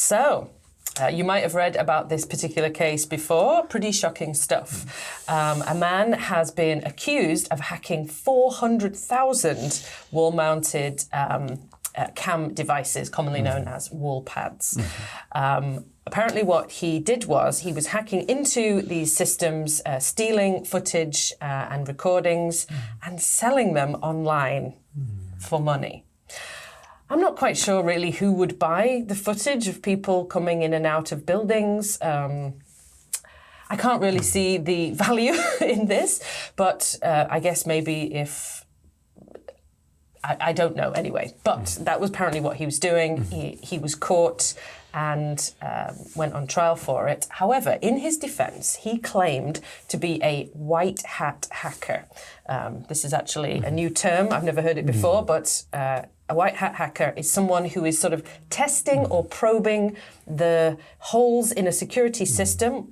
So, you might have read about this particular case before. Pretty shocking stuff. A man has been accused of hacking 400,000 wall-mounted cam devices, commonly known as wall pads. Apparently what he did was he was hacking into these systems, stealing footage and recordings and selling them online for money. I'm not quite sure really who would buy the footage of people coming in and out of buildings. I can't really see the value in this, but I guess maybe if I don't know anyway, but that was apparently what he was doing. He was caught and went on trial for it. However, in his defense, he claimed to be a white hat hacker. This is actually a new term. I've never heard it before, but a white hat hacker is someone who is sort of testing or probing the holes in a security system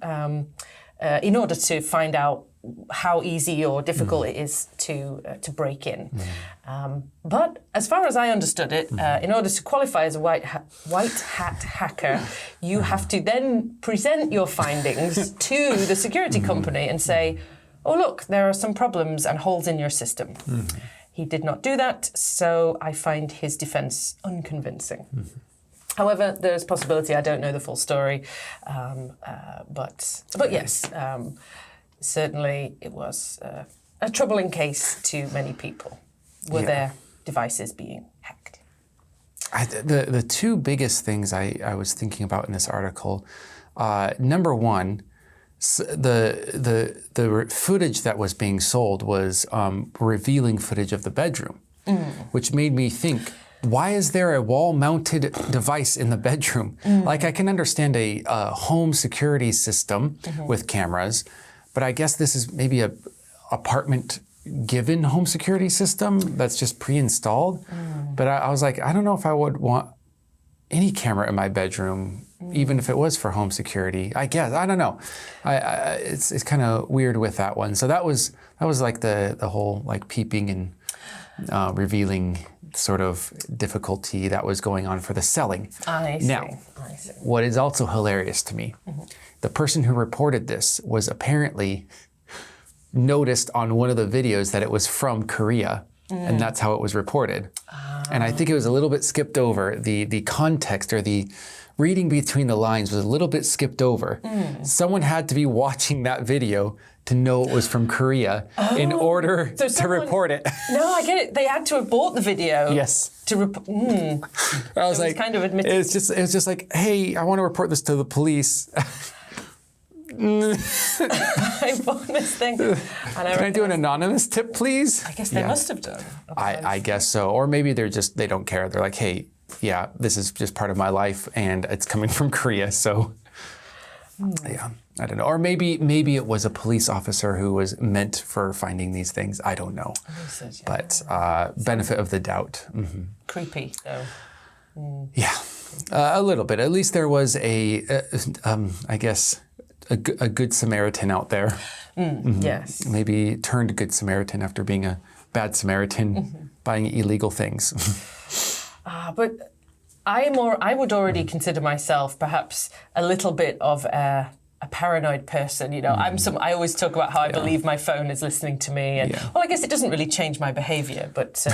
in order to find out how easy or difficult it is to break in. But as far as I understood it, in order to qualify as a white hat hacker, you have to then present your findings to the security company and say, oh, look, there are some problems and holes in your system. He did not do that, so I find his defense unconvincing. However, there's possibility, I don't know the full story, but yes, certainly it was a troubling case to many people. Were their devices being hacked? The two biggest things I was thinking about in this article, number one, the footage that was being sold was revealing footage of the bedroom, which made me think, why is there a wall-mounted device in the bedroom? Like, I can understand a home security system with cameras, but I guess this is maybe a apartment-given home security system that's just pre-installed. But I was like, I don't know if I would want any camera in my bedroom, even if it was for home security. I guess, I don't know. It's kind of weird with that one. So that was like the whole like peeping and revealing sort of difficulty that was going on for the selling. I see. Now, what is also hilarious to me, the person who reported this was apparently noticed on one of the videos that it was from Korea, and that's how it was reported. And I think it was a little bit skipped over. The context or the reading between the lines was a little bit skipped over. Someone had to be watching that video to know it was from Korea in order to report it. No, I get it. They had to have bought the video. Yes. To I was like, kind of admitted. It's just like, hey, I want to report this to the police. I bought this thing. Can I do an anonymous tip, please? I guess they must have done. I guess so. Or maybe they don't care. They're like, hey, yeah, this is just part of my life and it's coming from Korea, so yeah, I don't know. Or maybe it was a police officer who was meant for finding these things. I don't know. But benefit of the doubt. Creepy, though. Yeah, a little bit. At least there was I guess, a good Samaritan out there. Yes. Maybe turned good Samaritan after being a bad Samaritan, buying illegal things. But I would already consider myself perhaps a little bit of a paranoid person. You know, I always talk about how I believe my phone is listening to me, and well, I guess it doesn't really change my behavior. But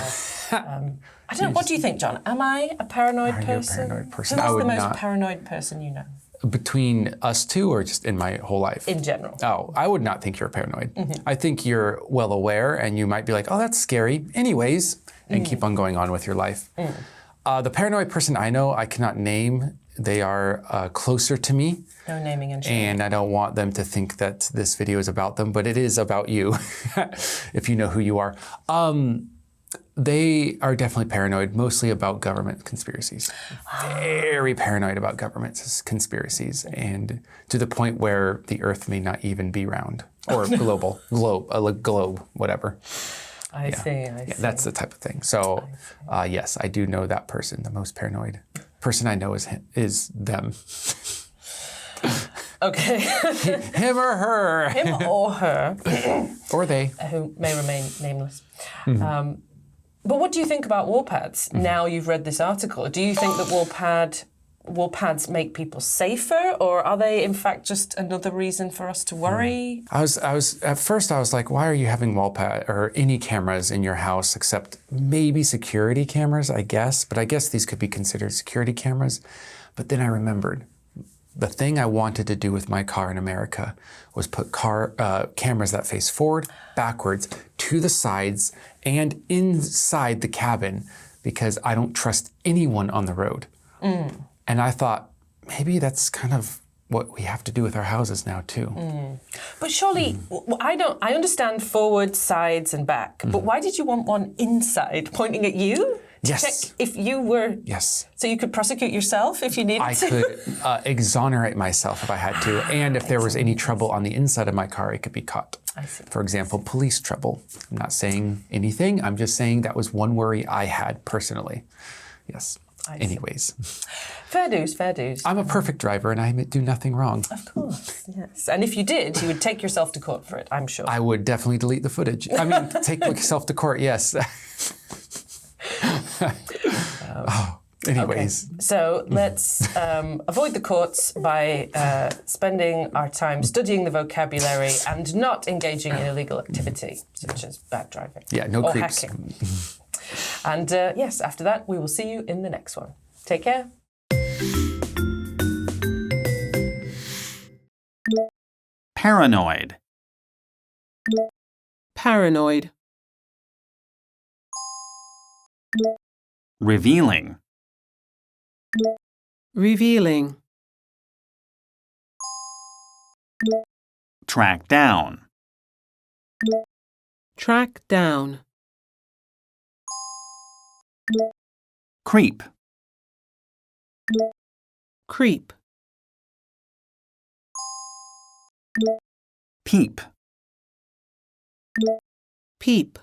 I don't know. What do you think, John? Am I a paranoid person? Are you a paranoid person? Who's the most paranoid person you know? Between us two, or just in my whole life? In general. Oh, I would not think you're paranoid. I think you're well aware, and you might be like, oh, that's scary. Anyways, and keep on going on with your life. The paranoid person I know, I cannot name. They are closer to me. No naming and shaming. And I don't want them to think that this video is about them, but it is about you, if you know who you are. They are definitely paranoid, mostly about government conspiracies. Very paranoid about government conspiracies, and to the point where the Earth may not even be round, or globe, whatever. I see. That's the type of thing. So, yes, I do know that person. The most paranoid person I know is them. Okay. Him or her. Him or her. Or they. Who may remain nameless. But what do you think about wall pads? Now you've read this article. Do you think that wall pad wool pads make people safer, or are they in fact just another reason for us to worry? At first I was like, why are you having wall pad or any cameras in your house except maybe security cameras, I guess. But I guess these could be considered security cameras. But then I remembered the thing I wanted to do with my car in America was put cameras that face forward, backwards, to the sides, and inside the cabin, because I don't trust anyone on the road. And I thought, maybe that's kind of what we have to do with our houses now too. But surely, I understand forward, sides, and back, but why did you want one inside, pointing at you? Yes. Check if you were... Yes. So you could prosecute yourself if you needed to? I could exonerate myself if I had to, and if there was any trouble on the inside of my car, it could be caught. I see. For example, police trouble. I'm not saying anything, I'm just saying that was one worry I had personally. Yes. Anyways. Fair dues, fair dues. I'm a perfect driver and I do nothing wrong. Of course, yes. And if you did, you would take yourself to court for it, I'm sure. I would definitely delete the footage. I mean, take myself to court, yes. Anyways. Okay. So let's avoid the courts by spending our time studying the vocabulary and not engaging in illegal activity, such as bad driving. Yeah, no or creeps. Hacking. And yes, after that, we will see you in the next one. Take care. Paranoid. Paranoid. Revealing. Revealing. Track down. Track down. Creep. Creep. Peep. Peep.